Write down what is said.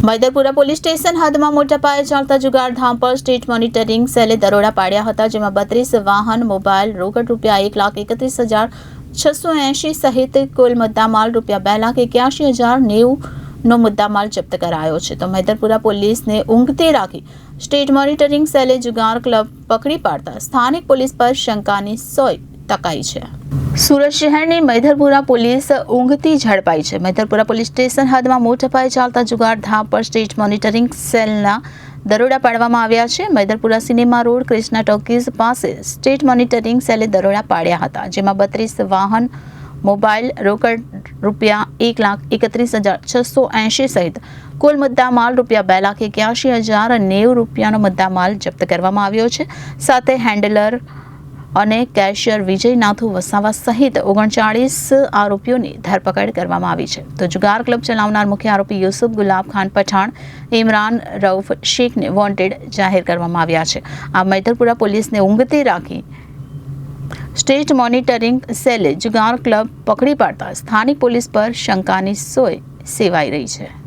Maidarpura police station હદમાં મોટા પાયે ચાલતા જુગાર ધામ પર સ્ટેટ મોનિટરિંગ સેલે દરોડા પાડ્યા હતા, જેમાં 32 વાહન, મોબાઈલ, રોકડ રૂપિયા 1,31,680 સહિત કુલ મુદ્દામાલ રૂપિયા 2,81,090 નો મુદ્દામાલ જપ્ત કરાયો છે. તો મૈદરપુરા પોલીસને ઊંઘતી રાખી સ્ટેટ મોનિટરિંગ સેલે જુગાર ક્લબ પકડી પાડતા સ્થાનિક પોલીસ પર શંકાની સોય તકાઈ છે. સુરત શહેરની મૈદરપુરા પોલીસ ઊંઘતી ઝડપાઈ છે. મૈદરપુરા પોલીસ સ્ટેશન હદમાં મોટા પાયે ચાલતા જુગાર ધામ પર સ્ટેટ મોનિટરિંગ સેલના દરોડા પાડવામાં આવ્યા છે. Maidarpura cinema road Krishna talkies પાસે સ્ટેટ મોનિટરિંગ સેલે દરોડા પાડ્યા હતા, જેમાં 32 વાહન, મોબાઈલ, રોકડ રૂપિયા 1,31,680 સહિત કુલ મુદ્દામાલ રૂપિયા 2,81,090 રૂપિયાનો મુદ્દામાલ જપ્ત કરવામાં આવ્યો છે. સાથે હેન્ડલર અને કેશિયર વિજય નાથુ વસાવા સહિત 39 આરોપીઓની ધરપકડ કરવામાં આવી છે. તો જુગાર ક્લબ ચલાવનાર મુખ્ય આરોપી યુસુફ ગુલાબ ખાન પઠાણ, ઇમરાન રઉફ શેખને વોન્ટેડ જાહેર કરવામાં આવ્યા છે. આ મૈદરપુરા પોલીસને ઊંઘતી રાખી સ્ટેટ મોનિટરિંગ સેલે જુગાર ક્લબ પકડી પાડતા સ્થાનિક પોલીસ પર શંકાની સોય સેવાઈ રહી છે.